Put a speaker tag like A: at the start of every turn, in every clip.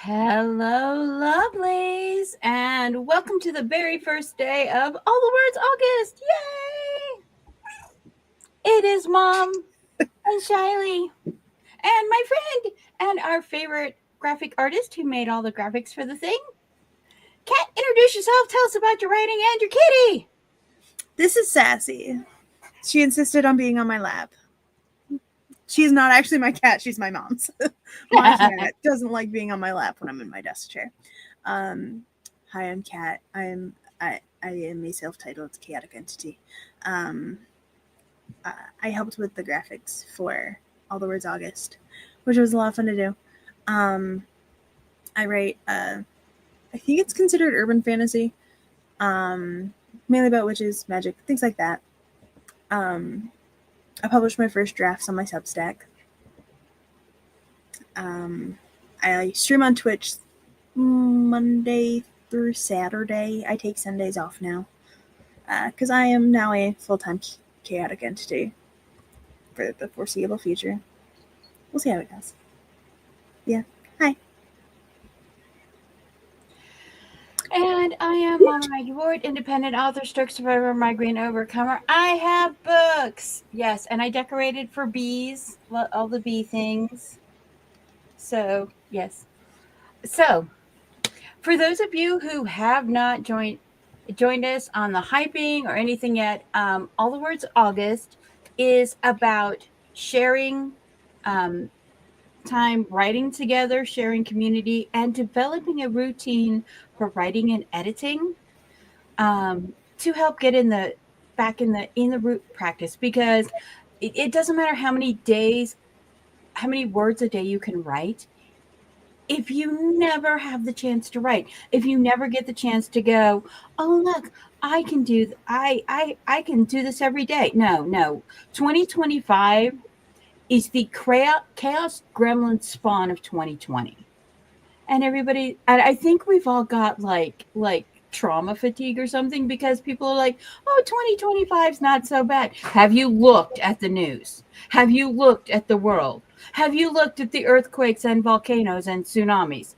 A: Hello, lovelies, and welcome to the very first day of All the Words August. Yay! It is Mom and Shiley and my friend and our favorite graphic artist who made all the graphics for the thing. Kat, introduce yourself. Tell us about your writing and your kitty.
B: This is Sassy. She insisted on being on my lap. She's not actually my cat, she's my mom's. My cat doesn't like being on my lap when I'm in my desk chair. Hi, I'm Kat. I am a self-titled chaotic entity. I helped with the graphics for All the Words August, which was a lot of fun to do. I write, I think it's considered urban fantasy, mainly about witches, magic, things like that. I published my first drafts on my Substack. I stream on Twitch Monday through Saturday. I take Sundays off now because I am now a full-time chaotic entity for the foreseeable future. We'll see how it goes. Yeah. Hi.
A: And I am Mama Maggie Ward, independent author, stroke survivor, migraine overcomer. I have books. Yes, and I decorated for bees, all the bee things. So, yes. So, for those of you who have not joined us on the hyping or anything yet, All the Words August is about sharing time writing together, sharing community, and developing a routine for writing and editing to help get back in the root practice, because it doesn't matter how many words a day you can write if you never have the chance to write, if you never get the chance to go, oh look, I can do I can do this every day. No. 2025 is the chaos gremlin spawn of 2020. And I think we've all got like trauma fatigue or something, because people are like, oh, 2025 is not so bad. Have you looked at the news? Have you looked at the world? Have you looked at the earthquakes and volcanoes and tsunamis?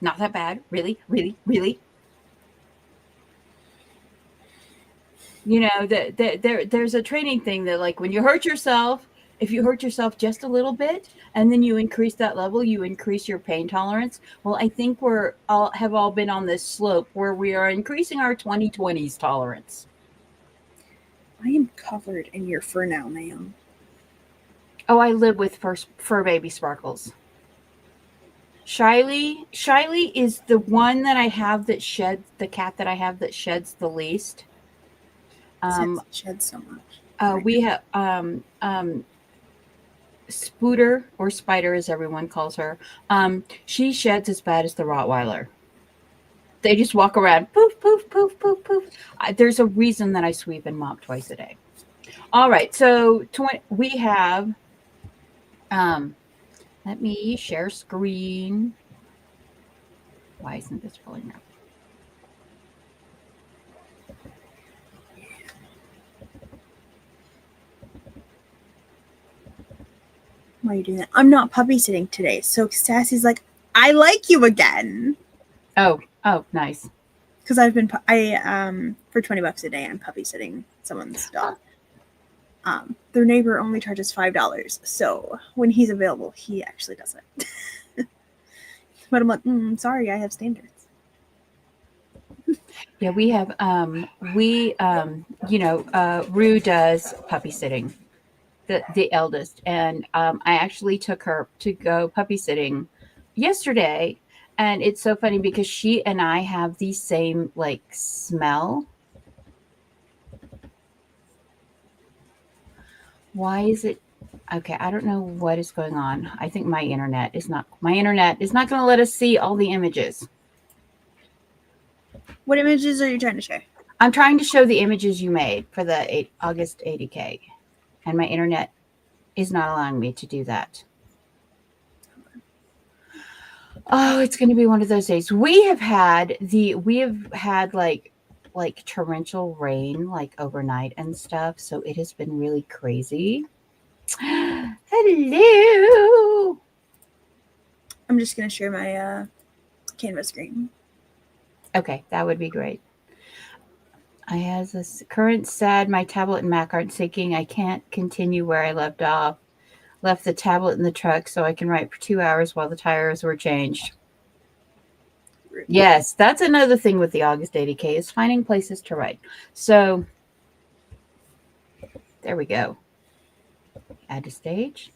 A: Not that bad. Really, really, really. You know, there's a training thing that, like, when you hurt yourself, if you hurt yourself just a little bit and then you increase that level, you increase your pain tolerance. Well, I think have all been on this slope where we are increasing our 2020s tolerance.
B: I am covered in your fur now, ma'am.
A: Oh, I live with fur baby Sparkles. Shiley is the one that I have that sheds, the cat that I have that sheds the least.
B: Shed so much.
A: We have Spooter, or Spider as everyone calls her. She sheds as bad as the Rottweiler. They just walk around, poof, poof, poof, poof, poof. There's a reason that I sweep and mop twice a day. All right, so we have. Let me share screen. Why isn't this pulling up?
B: Why are you doing that? I'm not puppy sitting today. So Sassy's like, I like you again.
A: Oh, nice.
B: Because I've been, for $20 a day, I'm puppy sitting someone's dog. Their neighbor only charges $5. So when he's available, he actually does it. But I'm like, sorry, I have standards.
A: Yeah, we have, Rue does puppy sitting. The eldest, and I actually took her to go puppy sitting yesterday, and it's so funny because she and I have the same like smell. Why is it okay? I don't know what is going on. I think my internet is not going to let us see all the images.
B: What images are you trying to share?
A: I'm trying to show the images you made for the August 80K. And my internet is not allowing me to do that. Oh, it's going to be one of those days. We have had like torrential rain like overnight and stuff, so it has been really crazy. Hello.
B: I'm just gonna share my Canva screen.
A: Okay, that would be great. I has this current sad. My tablet and Mac aren't syncing. I can't continue where I left off. Left the tablet in the truck so I can write for 2 hours while the tires were changed. Yes, that's another thing with the August 80K is finding places to write. So there we go. Add to stage.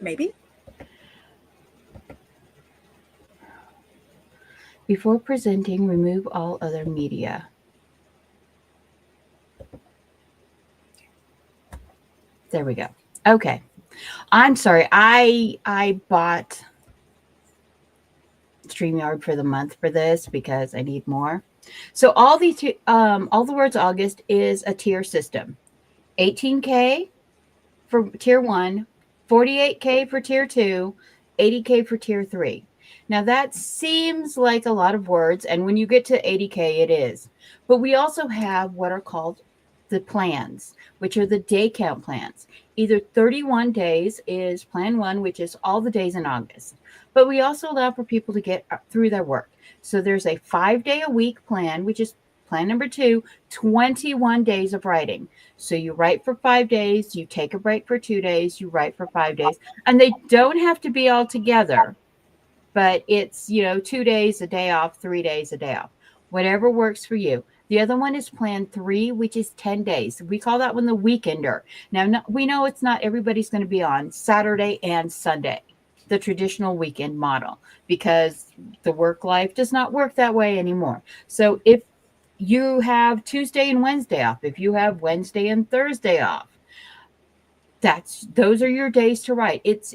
B: Maybe.
A: Before presenting, remove all other media. There we go. Okay. I'm sorry. I bought StreamYard for the month for this because I need more. So all the words August is a tier system. 18K for tier 1, 48K for tier 2, 80K for tier 3. Now that seems like a lot of words, and when you get to 80K, it is. But we also have what are called the plans, which are the day count plans. Either 31 days is plan 1, which is all the days in August. But we also allow for people to get through their work. So there's a 5-day-a-week plan, which is plan number 2, 21 days of writing. So you write for 5 days, you take a break for 2 days, you write for 5 days, and they don't have to be all together, but it's, 2 days, a day off, 3 days, a day off, whatever works for you. The other one is plan 3, which is 10 days. We call that one the weekender. Now, we know it's not everybody's going to be on Saturday and Sunday, the traditional weekend model, because the work life does not work that way anymore. So if you have Tuesday and Wednesday off, if you have Wednesday and Thursday off, those are your days to write. It's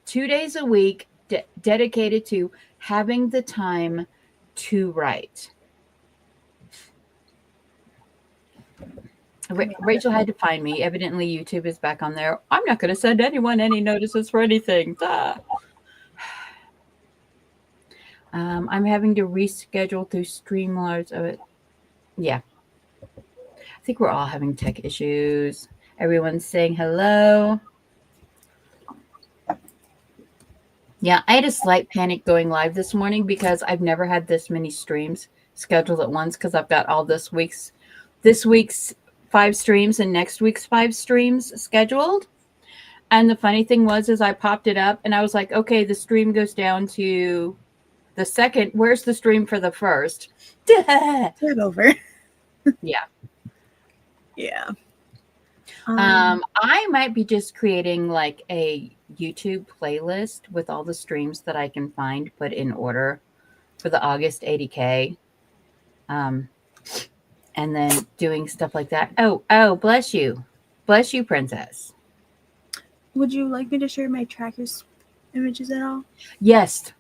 A: 2 days a week dedicated to having the time to write. Rachel had to find me. Evidently, YouTube is back on there. I'm not going to send anyone any notices for anything. I'm having to reschedule through Streamlabs of it. Yeah. I think we're all having tech issues. Everyone's saying hello. Yeah, I had a slight panic going live this morning because I've never had this many streams scheduled at once because I've got all this week's 5 streams and next week's 5 streams scheduled. And the funny thing was I popped it up and I was like, okay, the stream goes down to the second. Where's the stream for the first?
B: Start over.
A: Yeah.
B: Yeah.
A: I might be just creating like a YouTube playlist with all the streams that I can find put in order for the August 80K. And then doing stuff like that. Oh, bless you. Bless you, princess.
B: Would you like me to share my trackers images at all?
A: Yes.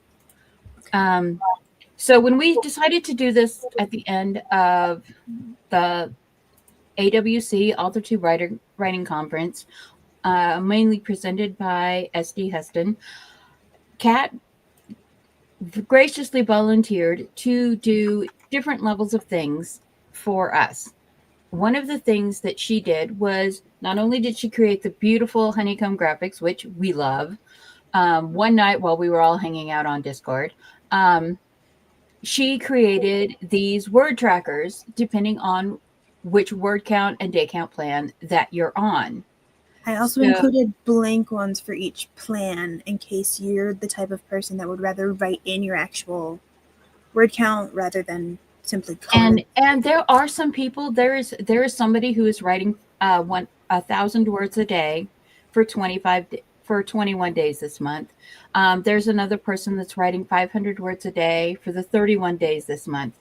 A: So when we decided to do this at the end of the AWC Altitude Writing Conference, mainly presented by SD Heston, Kat graciously volunteered to do different levels of things for us. One of the things that she did was not only did she create the beautiful honeycomb graphics, which we love, one night while we were all hanging out on Discord, she created these word trackers depending on which word count and day count plan that you're on.
B: I also included blank ones for each plan in case you're the type of person that would rather write in your actual word count rather than simply comment.
A: And there are some people, there is somebody who is writing 1,000 words a day for 21 days this month. There's another person that's writing 500 words a day for the 31 days this month.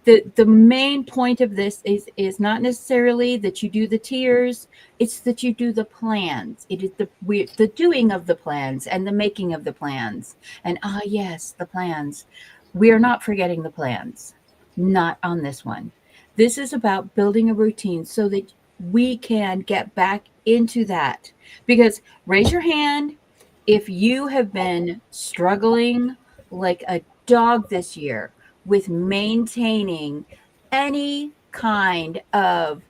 A: The main point of this is not necessarily that you do the tiers, it's that you do the plans. It is the doing of the plans and the making of the plans. And yes, the plans. We are not forgetting the plans. Not on this one. This is about building a routine so that we can get back into that. Because raise your hand if you have been struggling like a dog this year with maintaining any kind of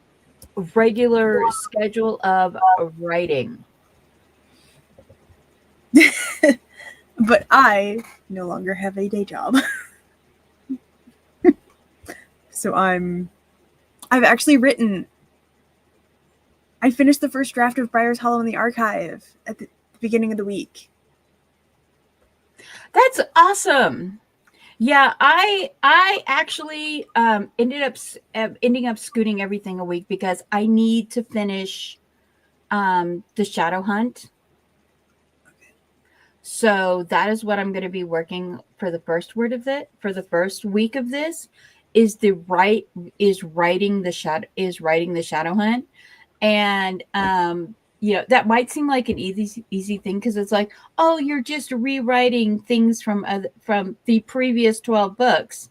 A: regular schedule of writing.
B: But I no longer have a day job. So I've actually written. I finished the first draft of Briar's Hollow in the archive at the beginning of the week.
A: That's awesome. Yeah, I actually ending up scooting everything a week because I need to finish the Shadow Hunt. So that is what I'm going to be working for the first week of this is writing the Shadow Hunt. And that might seem like an easy thing because it's like, oh, you're just rewriting things from the previous 12 books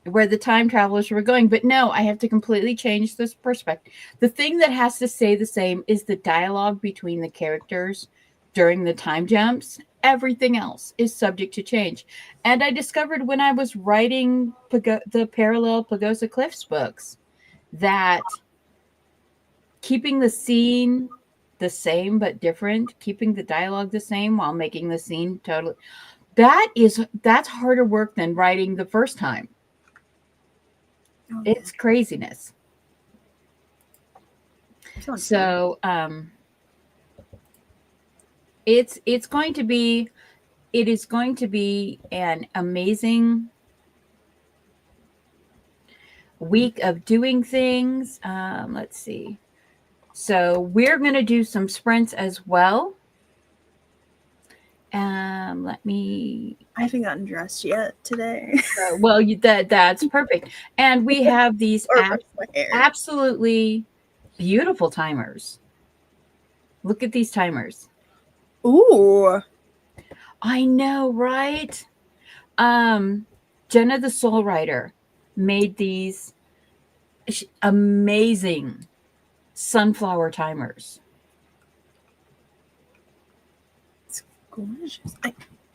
A: where the time travelers were going. But no, I have to completely change this perspective. The thing that has to stay the same is the dialogue between the characters during the time jumps. Everything else is subject to change. And I discovered when I was writing the parallel Pagosa Cliffs books that keeping the scene the same but different, keeping the dialogue the same while making the scene totally, that's harder work than writing the first time.
B: Oh,
A: It's craziness.
B: So
A: it's going to be it is going to be an amazing week of doing things. Let's see. So we're going to do some sprints as well. Let me.
B: I haven't gotten dressed yet today.
A: Well, that's perfect. And we have these absolutely beautiful timers. Look at these timers.
B: Ooh.
A: I know, right? Jenna the Soul Rider made these amazing sunflower timers.
B: It's gorgeous.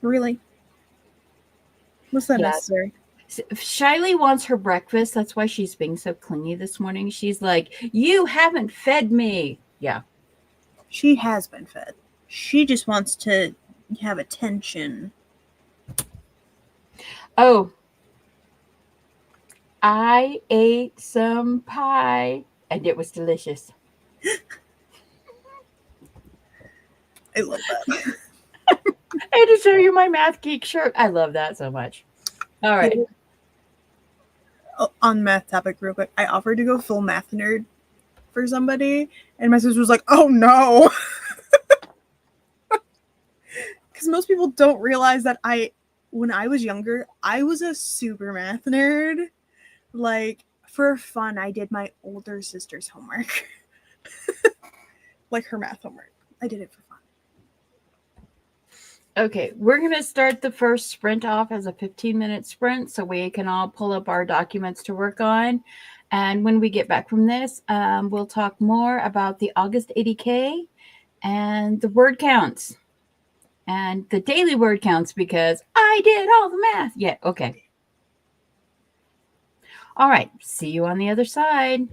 B: Really? Was that necessary?
A: Shiley wants her breakfast. That's why she's being so clingy this morning. She's like, you haven't fed me. Yeah.
B: She has been fed. She just wants to have attention.
A: Oh, I ate some pie and it was delicious.
B: I love that.
A: I had to show you my Math Geek shirt. I love that so much. All right.
B: On math topic real quick, I offered to go full math nerd for somebody, and my sister was like, oh no. Because most people don't realize that when I was younger, I was a super math nerd. Like, for fun, I did my older sister's homework. Like her math homework. I did it for fun.
A: Okay, we're going to start the first sprint off as a 15-minute sprint so we can all pull up our documents to work on. And when we get back from this, we'll talk more about the August ADK and the word counts and the daily word counts because I did all the math. Yeah, okay. All right, see you on the other side.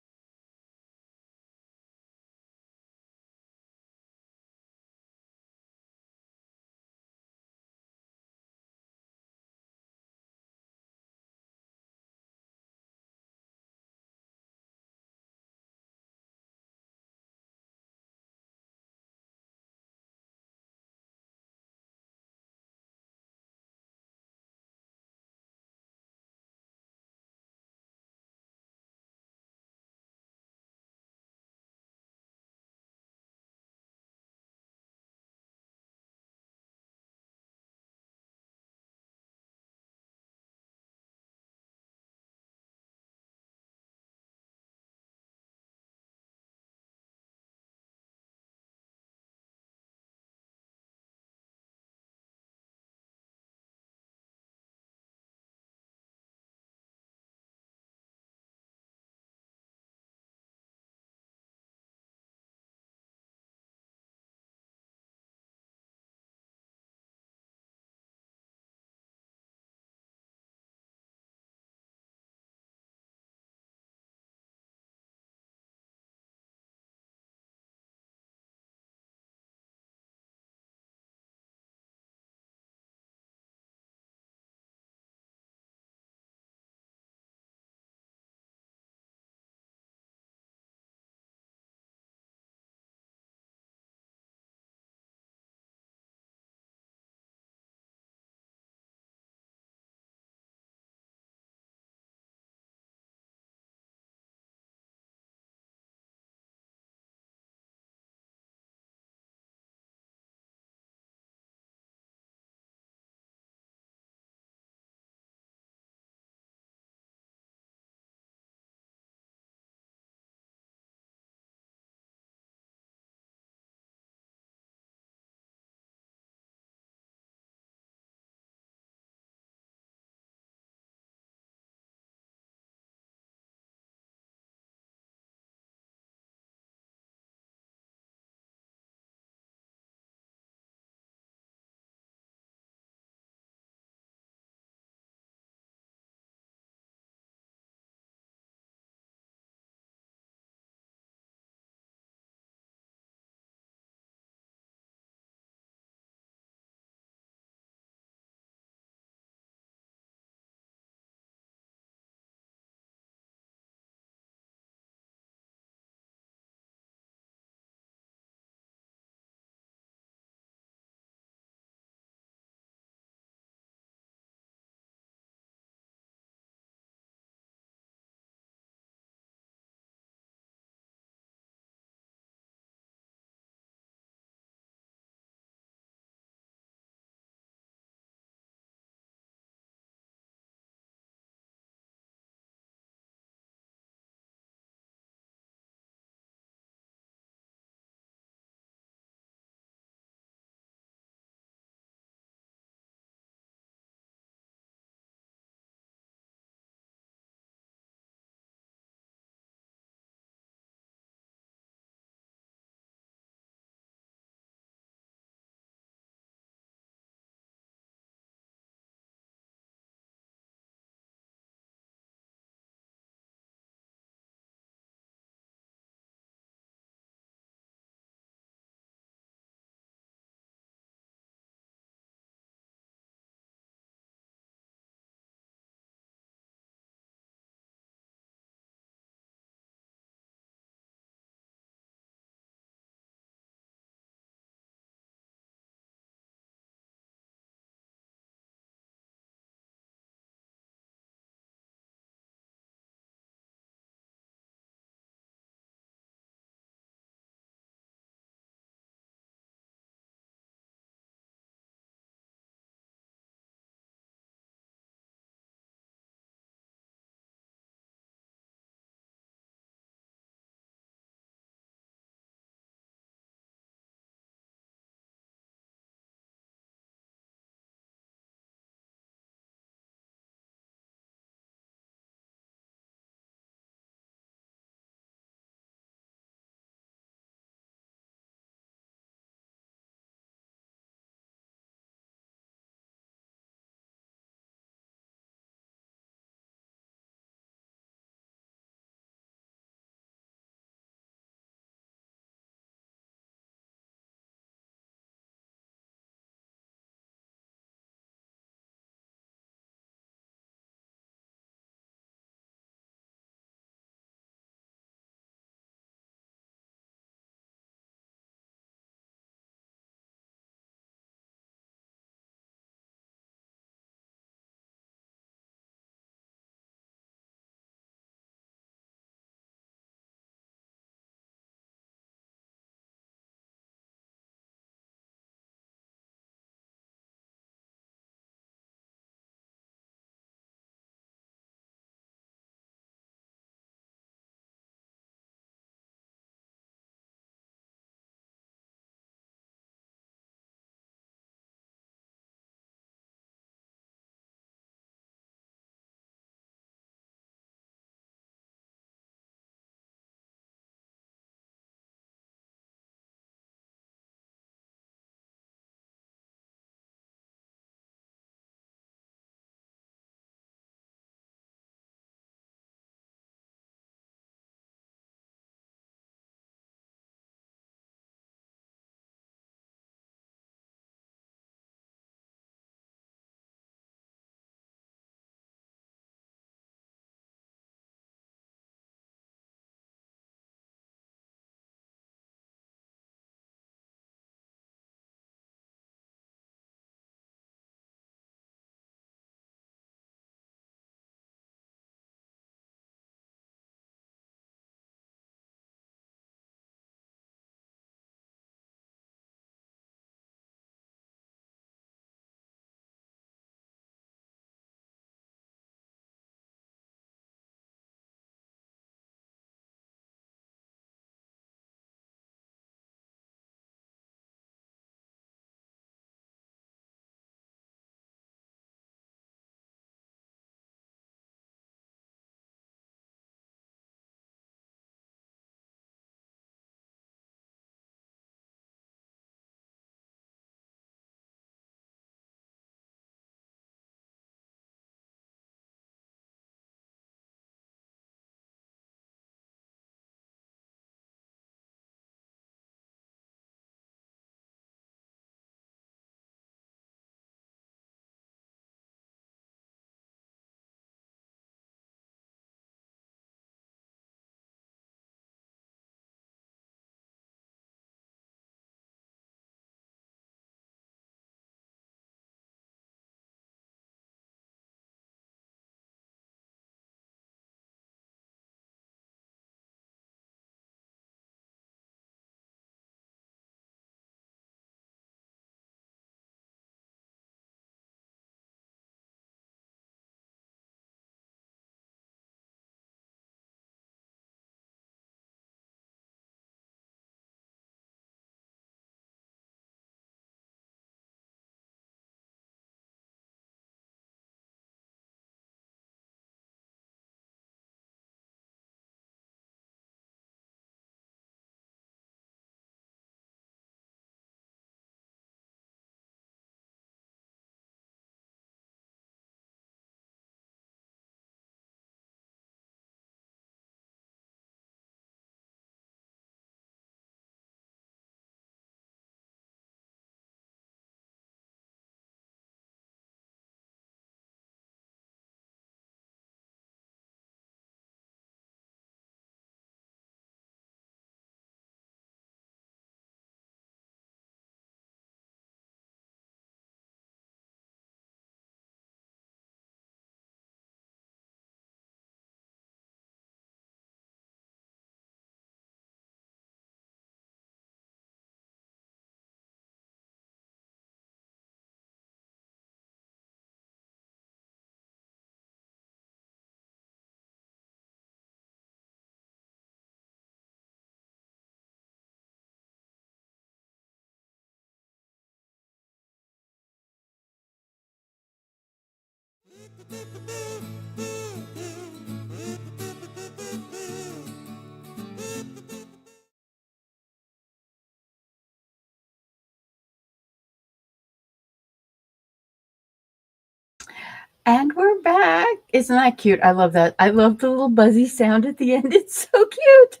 A: And we're back. Isn't that cute? I love that. I love the little buzzy sound at the end. It's so cute.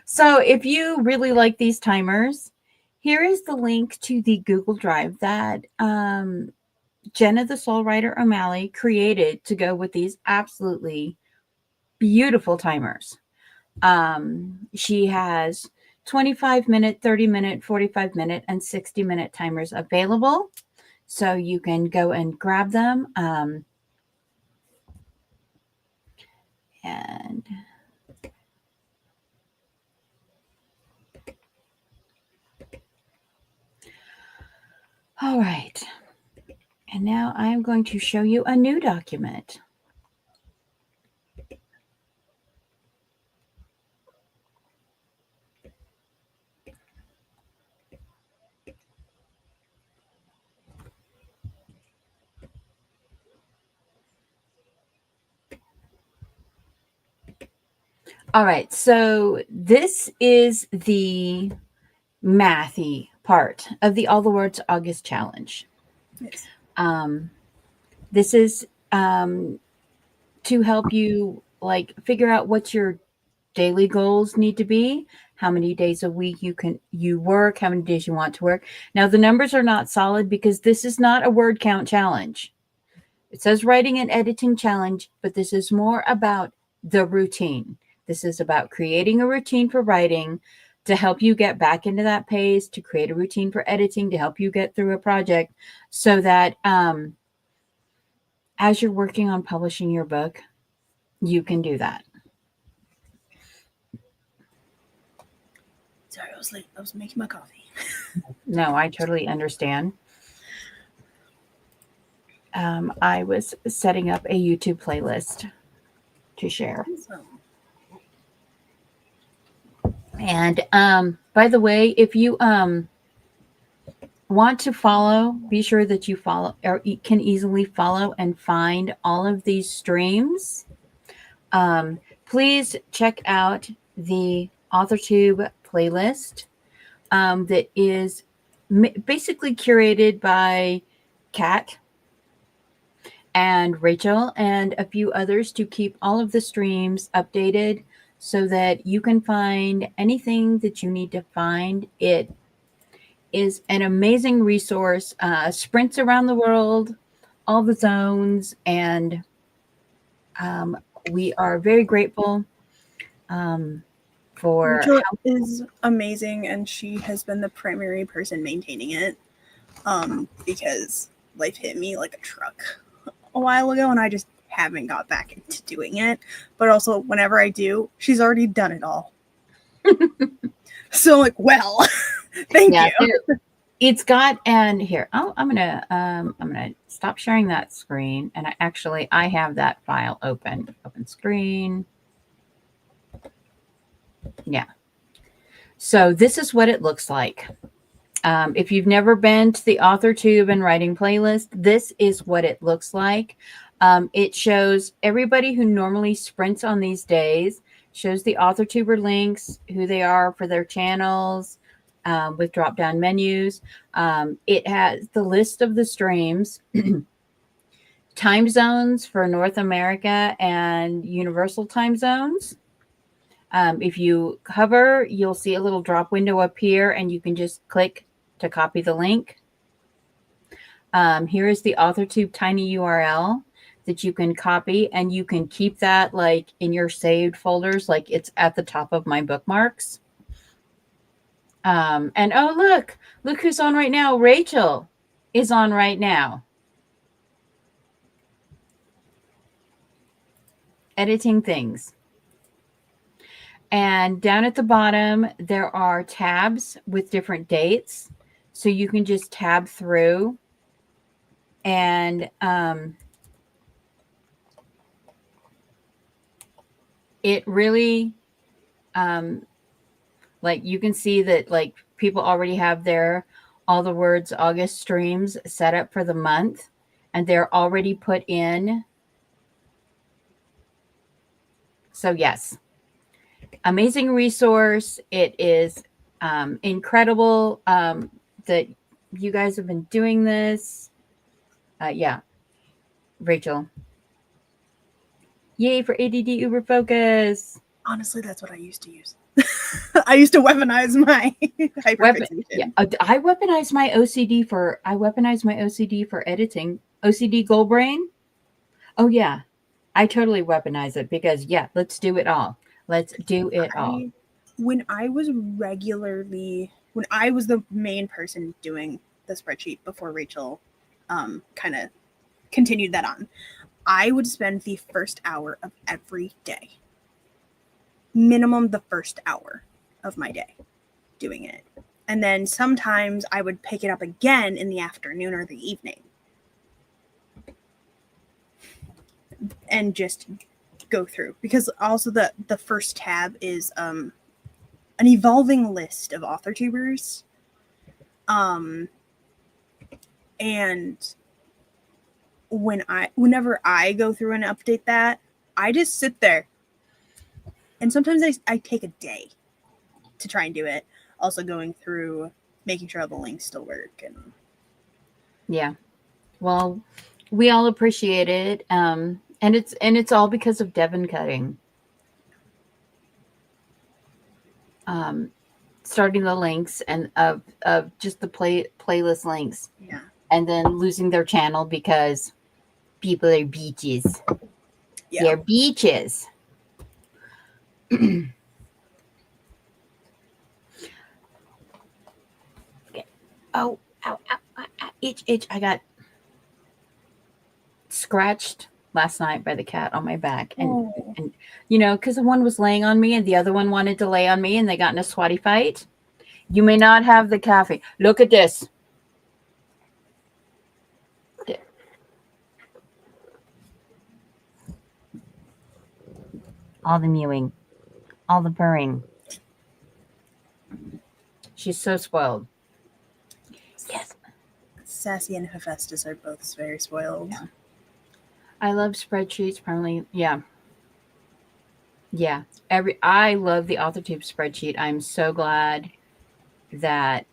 A: So if you really like these timers, here is the link to the Google Drive that Jenna the Soul Writer O'Malley created to go with these absolutely beautiful timers. She has 25-minute, 30-minute, 45-minute, and 60-minute timers available. So you can go and grab them. And all right. And now I am going to show you a new document. All right, so this is the mathy part of the All the Words August Challenge.
B: Yes.
A: This is to help you like figure out what your daily goals need to be, how many days a week you work, how many days you want to work. Now the numbers are not solid because this is not a word count challenge. It says writing and editing challenge, but this is more about the routine. This is about creating a routine for writing to help you get back into that pace, to create a routine for editing, to help you get through a project so that as you're working on publishing your book, you can do that.
B: Sorry, I was late. I was making my coffee.
A: No, I totally understand. I was setting up a YouTube playlist to share. And by the way, if you want to follow, be sure that you follow or you can easily follow and find all of these streams. Please check out the AuthorTube playlist that is basically curated by Kat and Rachel and a few others to keep all of the streams updated so that you can find anything that you need to find. It is an amazing resource, sprints around the world, all the zones, and we are very grateful for
B: Rachel is amazing, and she has been the primary person maintaining it because life hit me like a truck a while ago, and I just haven't got back into doing it. But also, whenever I do, she's already done it all. So, like, well, thank you.
A: It's got, and here, I'm gonna stop sharing that screen, and I have that file open screen. Yeah. So this is what it looks like. If you've never been to the AuthorTube and writing playlist, this is what it looks like. It shows everybody who normally sprints on these days, shows the AuthorTuber links, who they are for their channels, with drop-down menus. It has the list of the streams, time zones for North America and Universal time zones. If you hover, you'll see a little drop window up here, and you can just click to copy the link. Here is the AuthorTube tiny URL that you can copy, and you can keep that like in your saved folders, like it's at the top of my bookmarks. And oh, look who's on right now. Rachel is on right now. Editing things. And down at the bottom, there are tabs with different dates. So you can just tab through and it really, like you can see that like people already have their All the Words August streams set up for the month, and they're already put in So yes, amazing resource. It is incredible that you guys have been doing this. Yeah, Rachel. Yay for ADD Uber Focus.
B: Honestly, that's what I used to use. I used to weaponize my hyperfixation.
A: Yeah, I weaponize my OCD for editing. OCD Goal Brain. Oh yeah, I totally weaponize it because yeah, let's do it all. Let's do it all.
B: When I was the main person doing the spreadsheet before Rachel kind of continued that on, I would spend the first hour of every day, minimum the first hour of my day doing it. And then sometimes I would pick it up again in the afternoon or the evening and just go through, because also the first tab is an evolving list of author tubers, and whenever I go through and update that, I just sit there, and sometimes I take a day to try and do it, also going through making sure all the links still work. And
A: yeah, well, we all appreciate it, and it's all because of Devin cutting. Starting the links and of just the playlist links,
B: yeah,
A: and then losing their channel because people are beaches.
B: yeah.
A: They're beaches. Okay. Oh, ow, ow, ow, ow, itch. I got scratched last night by the cat on my back, and because the one was laying on me and the other one wanted to lay on me, and they got in a swatty fight. You may not have the cafe. Look at this. All the mewing, all the purring. She's so spoiled. Yes.
B: Sassy and Hephaestus are both very spoiled.
A: Yeah. I love spreadsheets. Probably, yeah. Yeah. I love the AuthorTube spreadsheet. I'm so glad that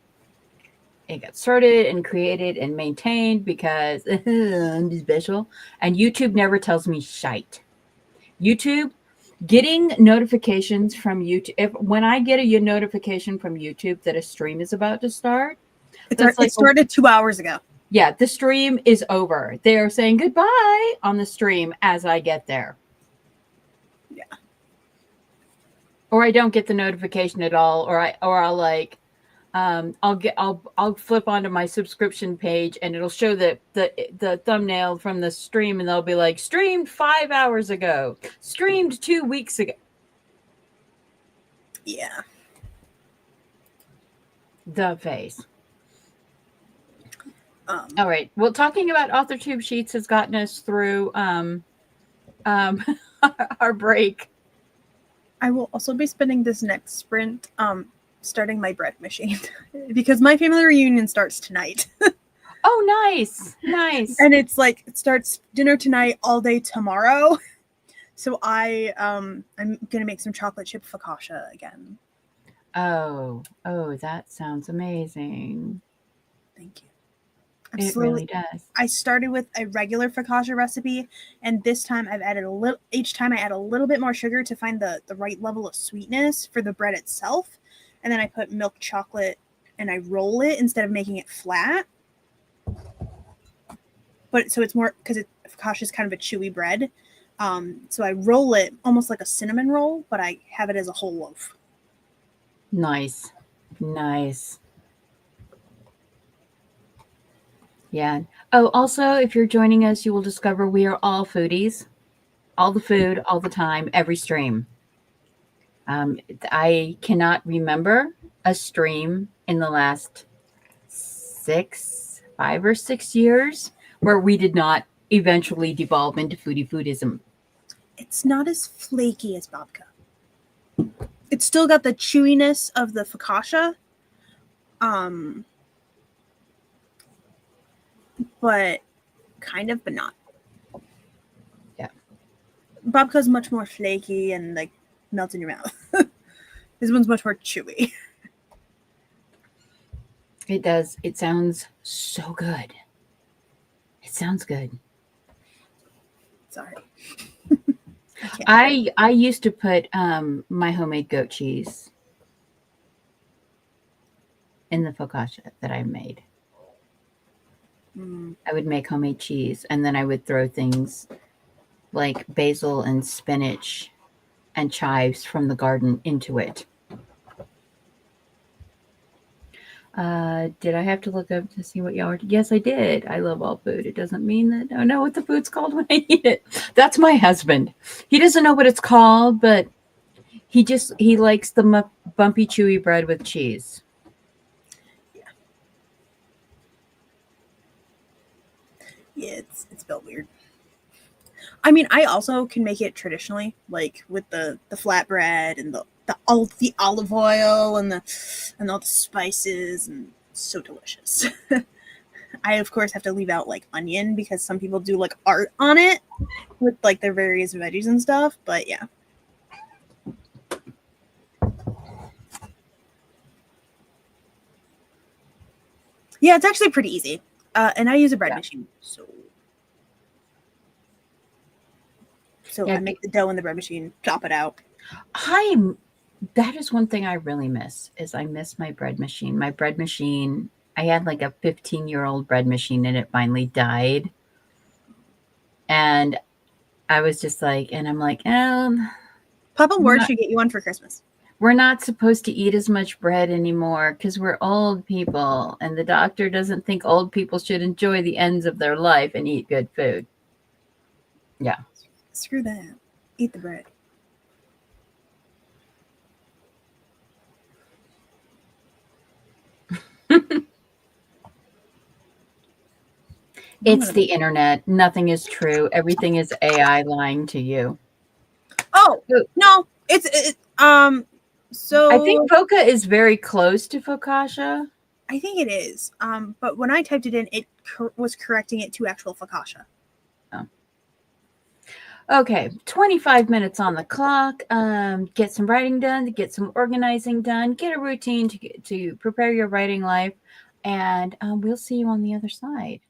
A: it got started and created and maintained because I'm special. And YouTube never tells me shite. YouTube, getting notifications from YouTube. When I get a notification from YouTube that a stream is about to start,
B: it started 2 hours ago.
A: Yeah, the stream is over. They're saying goodbye on the stream as I get there.
B: Yeah.
A: Or I don't get the notification at all, or I'll like I'll flip onto my subscription page and it'll show the thumbnail from the stream, and they'll be like, streamed 5 hours ago, streamed 2 weeks ago.
B: Yeah.
A: The face.
B: All
A: right. Well, talking about AuthorTube sheets has gotten us through our break.
B: I will also be spending this next sprint starting my bread machine because my family reunion starts tonight.
A: Oh, nice.
B: And it's like it starts dinner tonight, all day tomorrow. So I'm gonna make some chocolate chip focaccia again.
A: Oh, that sounds amazing.
B: Thank you.
A: It really does.
B: I started with a regular focaccia recipe, and this time I've added each time I add a little bit more sugar to find the right level of sweetness for the bread itself. And then I put milk chocolate and I roll it instead of making it flat. But so it's more, because focaccia is kind of a chewy bread. So I roll it almost like a cinnamon roll, but I have it as a whole loaf.
A: Nice. Yeah. Oh, also, if you're joining us, you will discover we are all foodies. All the food, all the time, every stream. I cannot remember a stream in the last 5 or 6 years where we did not eventually devolve into foodism.
B: It's not as flaky as babka. It's still got the chewiness of the focaccia. But not.
A: Yeah.
B: babka's much more flaky and like melts in your mouth. This one's much more chewy.
A: It does. It sounds so good. It sounds good.
B: Sorry.
A: I used to put my homemade goat cheese in the focaccia that I made. I would make homemade cheese, and then I would throw things like basil and spinach and chives from the garden into it. Did I have to look up to see what y'all are? Yes, I did. I love all food. It doesn't mean that I know what the food's called when I eat it. That's my husband. He doesn't know what it's called, but he likes the bumpy, chewy bread with cheese.
B: Yeah, it's built weird. I mean, I also can make it traditionally, like with the flatbread and the olive oil and all the spices, and so delicious. I of course have to leave out like onion because some people do like art on it with like their various veggies and stuff. But yeah. Yeah, it's actually pretty easy. And I use a bread machine, so
A: Yeah.
B: I make the dough in the bread machine, chop it out.
A: That is one thing I really miss is I miss my bread machine. My bread machine, I had like a 15-year-old bread machine and it finally died. And I was just like, and I'm like,
B: Papa Ward should get you one for Christmas.
A: we're not supposed to eat as much bread anymore because we're old people, and the doctor doesn't think old people should enjoy the ends of their life and eat good food. Yeah.
B: Screw that. Eat the bread.
A: It's the internet. Nothing is true. Everything is AI lying to you.
B: Oh, no. So
A: I think Foca is very close to focaccia.
B: I think it is. But when I typed it in, it was correcting it to actual focaccia.
A: Oh. Okay, 25 minutes on the clock. Get some writing done, get some organizing done, get a routine to prepare your writing life, and we'll see you on the other side.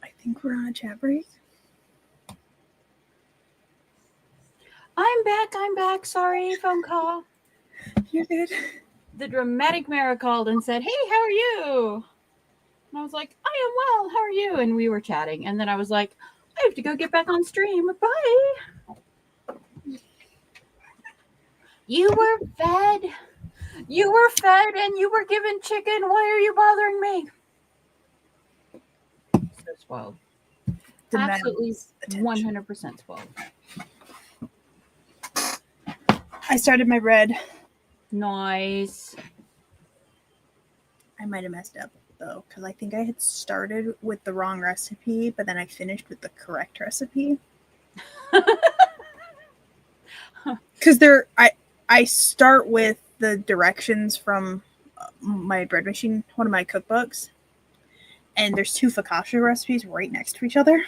B: I think we're on a chat break.
A: I'm back. I'm back. Sorry, phone call.
B: You're good.
A: The dramatic Mara called and said, "Hey, how are you?" And I was like, "I am well. How are you?" And we were chatting. And then I was like, "I have to go get back on stream. Bye." You were fed. You were fed and you were given chicken. Why are you bothering me? So spoiled. Absolutely 100% spoiled.
B: I started my bread.
A: Nice.
B: I might have messed up though, because I think I had started with the wrong recipe, but then I finished with the correct recipe. Because I start with the directions from my bread machine, one of my cookbooks, and there's 2 focaccia recipes right next to each other.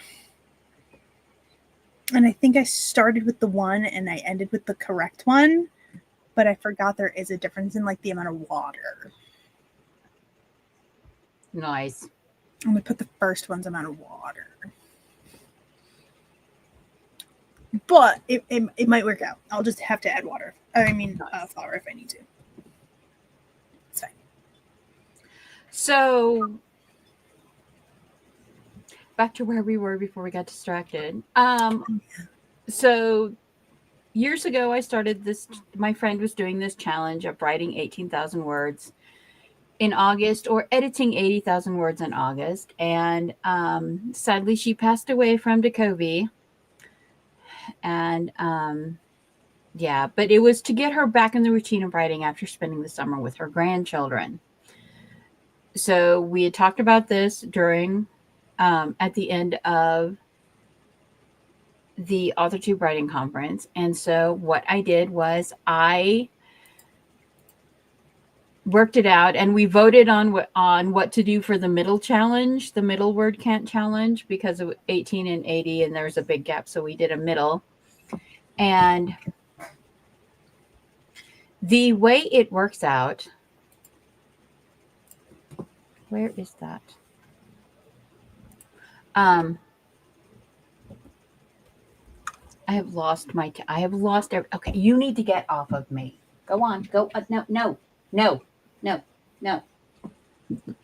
B: And I think I started with the one and I ended with the correct one, but I forgot there is a difference in like the amount of water.
A: Nice.
B: I'm gonna put the first one's amount of water. But it might work out. I'll just have to add water. Flour if I need to. It's fine.
A: So back to where we were before we got distracted. So years ago, I started this. My friend was doing this challenge of writing 18,000 words in August or editing 80,000 words in August. And sadly, she passed away from COVID. And yeah, but it was to get her back in the routine of writing after spending the summer with her grandchildren. So we had talked about this during, at the end of the AuthorTube Writing Conference. And so what I did was I worked it out and we voted on what to do for the middle challenge, the middle word count challenge, because of 18 and 80 and there's a big gap. So we did a middle. And the way it works out, where is that? I have lost okay, you need to get off of me. Go on. Go. No.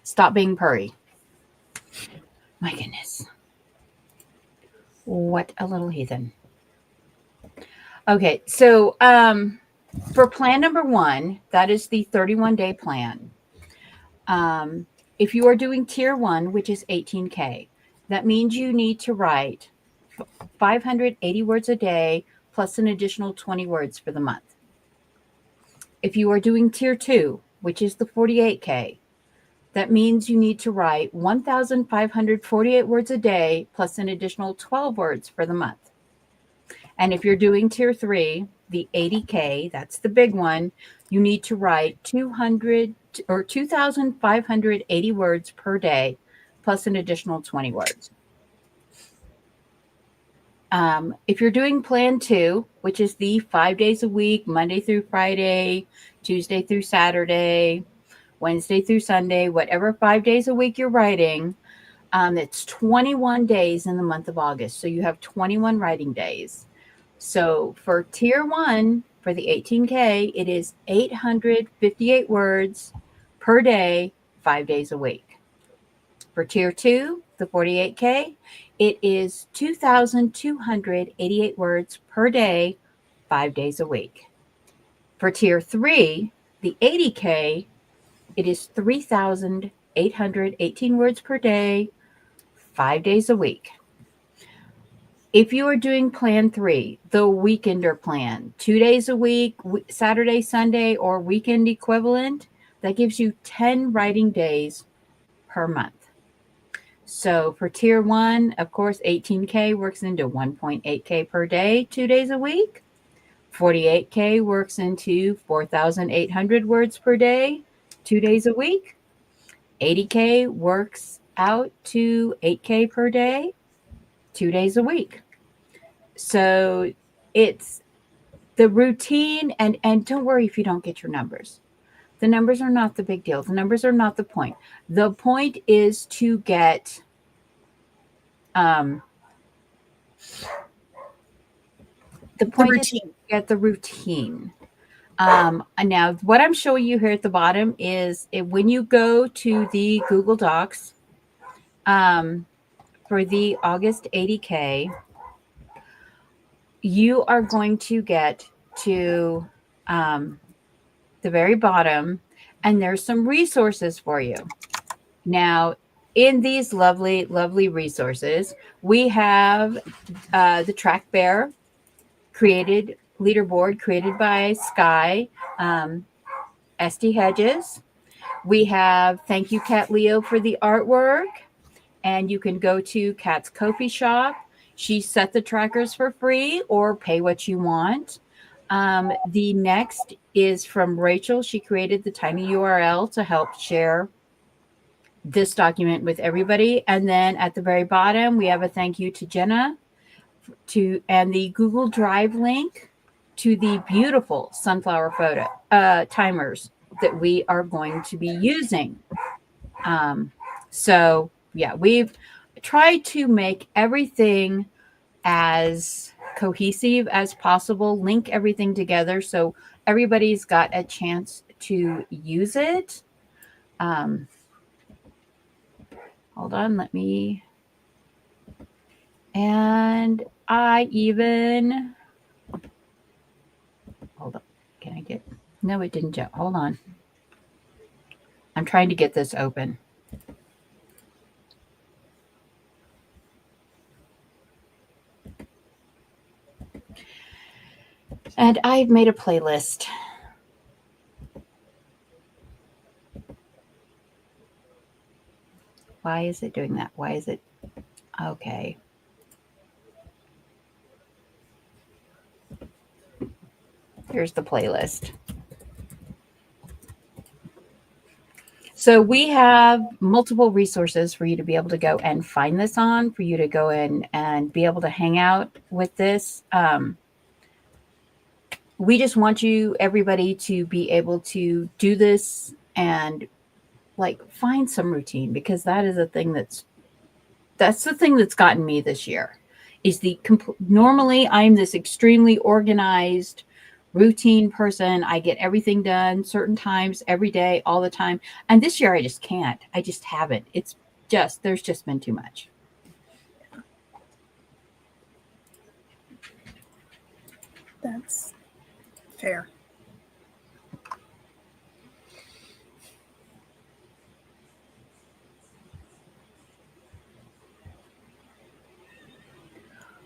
A: Stop being purry. My goodness. What a little heathen. Okay, so for plan number 1, that is the 31-day plan. If you are doing tier 1, which is 18K, that means you need to write 580 words a day plus an additional 20 words for the month. If you are doing tier 2, which is the 48K, that means you need to write 1,548 words a day plus an additional 12 words for the month. And if you're doing tier 3, the 80K, that's the big one, you need to write 2,580 words per day plus an additional 20 words. If you're doing plan 2, which is the 5 days a week, Monday through Friday, Tuesday through Saturday, Wednesday through Sunday, whatever 5 days a week you're writing, it's 21 days in the month of August. So you have 21 writing days. So for tier 1, for the 18K, it is 858 words per day, 5 days a week. For tier 2, the 48K, it is 2,288 words per day, 5 days a week. For tier 3, the 80K, it is 3,818 words per day, 5 days a week. If you are doing plan 3, the weekender plan, 2 days a week, Saturday, Sunday, or weekend equivalent, that gives you 10 writing days per month. So for tier 1, of course, 18K works into 1.8K per day, 2 days a week. 48K works into 4,800 words per day, 2 days a week. 80K works out to 8K per day, 2 days a week. So it's the routine, and don't worry if you don't get your numbers. The numbers are not the big deal. The numbers are not the point. The point is to get the point is to get the routine. Now, what I'm showing you here at the bottom is when you go to the Google Docs for the August 80K, you are going to get to the very bottom, and there's some resources for you. Now, in these lovely, lovely resources, we have the Track Bear leaderboard created by Sky, SD Hedges. We have Thank You, Cat Leo, for the artwork. And you can go to Kat's Ko-fi shop. She set the trackers for free or pay what you want. The next is from Rachel. She created the tiny URL to help share this document with everybody. And then at the very bottom, we have a thank you to Jenna and the Google Drive link to the beautiful sunflower photo timers that we are going to be using. So yeah, we've tried to make everything as cohesive as possible, link everything together so everybody's got a chance to use it. Hold on, and I even, hold on, no, it didn't, hold on. I'm trying to get this open. And I've made a playlist. Why is it doing that? Why is it? Okay. Here's the playlist. So we have multiple resources for you to be able to go and find this on, for you to go in and be able to hang out with this. We just want everybody to be able to do this and find some routine, because that is the thing that's gotten me this year. Is normally I'm this extremely organized, routine person. I get everything done certain times every day, all the time. And this year I just can't. I just haven't. There's just been too much.
B: That's fair.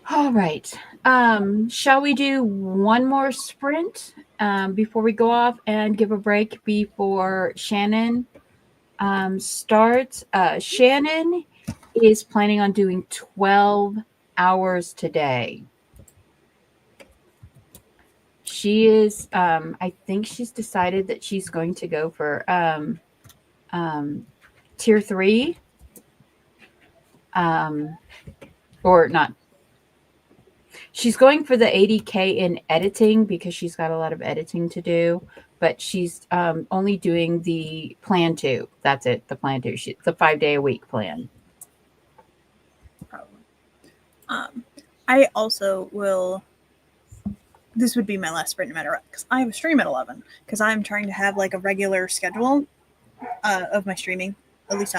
A: All right. Shall we do one more sprint before we go off and give a break before Shannon starts? Shannon is planning on doing 12 hours today. She is, I think she's decided that she's going to go for tier 3. Or not. She's going for the 80K in editing because she's got a lot of editing to do, but she's only doing the plan 2. That's it, the plan 2. The 5-day-a-week plan.
B: I also will. This would be my last sprint no matter what, because I have a stream at 11. Because I'm trying to have a regular schedule of my streaming, at least.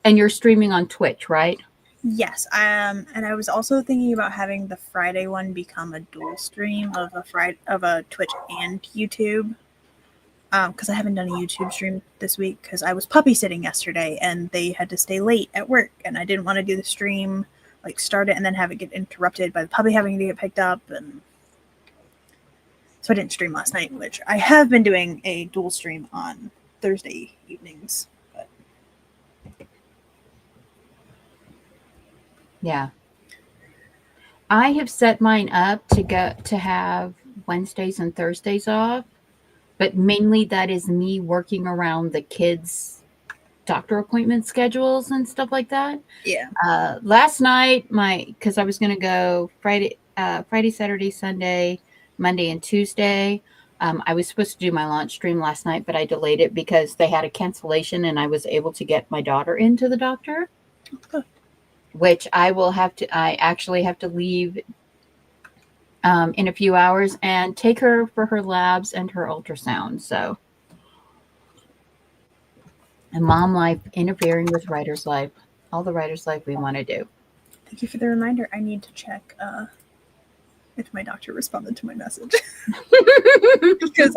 A: And you're streaming on Twitch, right?
B: Yes, and I was also thinking about having the Friday one become a dual stream of a Twitch and YouTube, because I haven't done a YouTube stream this week because I was puppy sitting yesterday and they had to stay late at work, and I didn't want to do the stream, like start it and then have it get interrupted by the puppy having to get picked up, and so I didn't stream last night, which I have been doing a dual stream on Thursday evenings. But
A: Yeah. I have set mine up to have Wednesdays and Thursdays off, but mainly that is me working around the kids' doctor appointment schedules and stuff like that.
B: yeah,
A: Last night, because I was going to go Friday, Saturday, Sunday, Monday, and Tuesday. I was supposed to do my launch stream last night, but I delayed it because they had a cancellation, and I was able to get my daughter into the doctor, which I actually have to leave in a few hours and take her for her labs and her ultrasound. So, and mom life interfering with writer's life, all the writer's life we want to do.
B: thank you for the reminder. I need to check if my doctor responded to my message because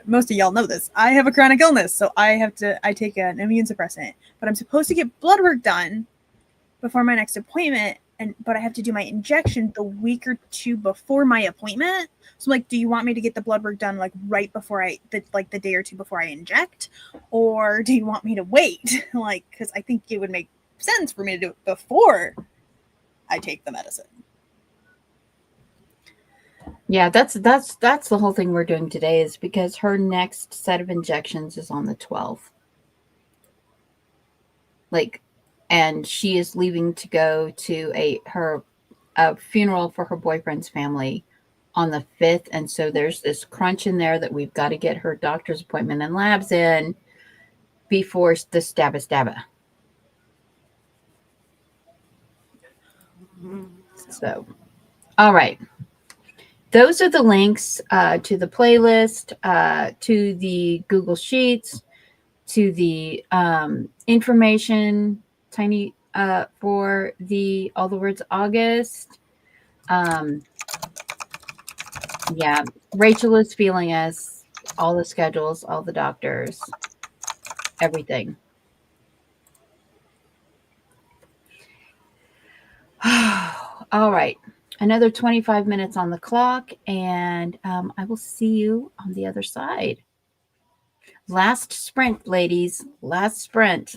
B: most of y'all know this. I have a chronic illness, so I take an immune suppressant, but I'm supposed to get blood work done before my next appointment, but I have to do my injection the week or two before my appointment. So I'm like, do you want me to get the blood work done like right before the day or two before I inject, or do you want me to wait? Like, because I think it would make sense for me to do it before I take the medicine.
A: Yeah, that's the whole thing we're doing today is because her next set of injections is on the 12th. And she is leaving to go to a funeral for her boyfriend's family on the 5th, and so there's this crunch in there that we've got to get her doctor's appointment and labs in before the stabba. So, all right. Those are the links to the playlist, to the Google Sheets, to the information tiny for the All the Words August. Yeah, Rachel is feeling us, all the schedules, all the doctors, everything. All right. Another 25 minutes on the clock, and I will see you on the other side. Last sprint, ladies. Last sprint.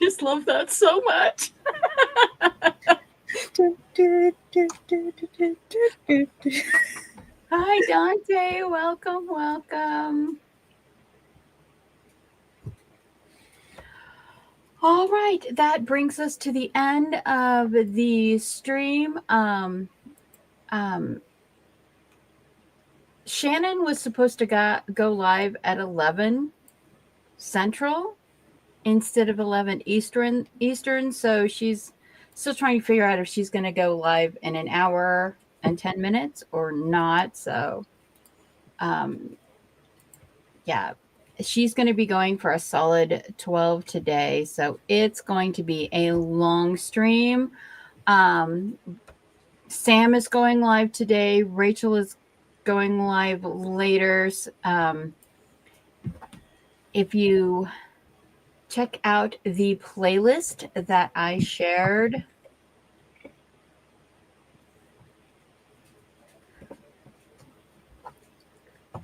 A: Just love that so much. Hi, Dante. Welcome, welcome. All right, that brings us to the end of the stream. Shannon was supposed to go live at 11 Central instead of 11 Eastern. So she's still trying to figure out if she's going to go live in an hour and 10 minutes or not. So, yeah, she's going to be going for a solid 12 today. So it's going to be a long stream. Sam is going live today. Rachel is going live later. If you check out the playlist that I shared,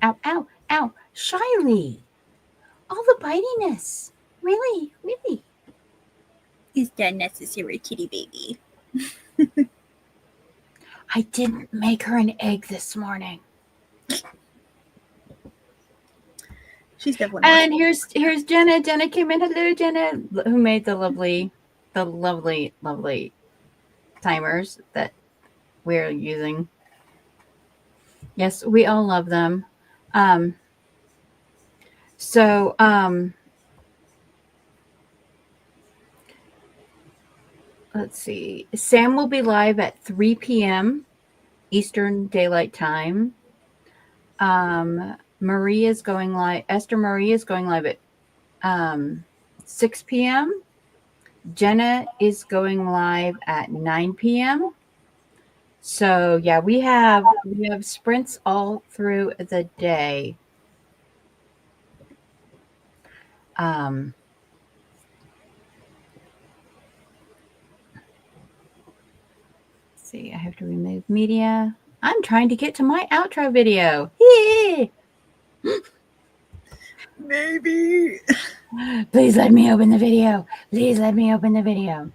A: ow, ow, ow, Shiley, all the bitiness, really.
B: Is that necessary, kitty baby?
A: I didn't make her an egg this morning.
B: She's definitely.
A: And here's Jenna. Jenna came in. Hello, Jenna, who made the lovely timers that we're using. Yes, we all love them. Let's see. Sam will be live at 3 p.m. Eastern Daylight Time. Marie is going live. Esther Marie is going live at 6 p.m. Jenna is going live at 9 p.m. So yeah, we have sprints all through the day. Let's see, I have to remove media. I'm trying to get to my outro video. Yay!
B: Maybe.
A: Please let me open the video. Please let me open the video.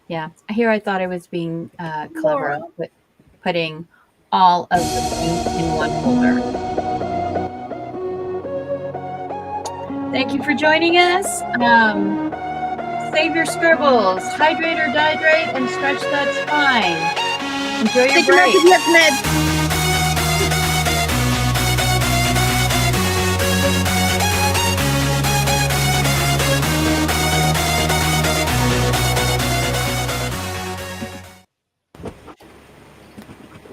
A: Yeah, here I thought I was being clever, but putting all of the things in one folder. Thank you for joining us. Save your scribbles, hydrate or dihydrate, and stretch that spine. Enjoy your break.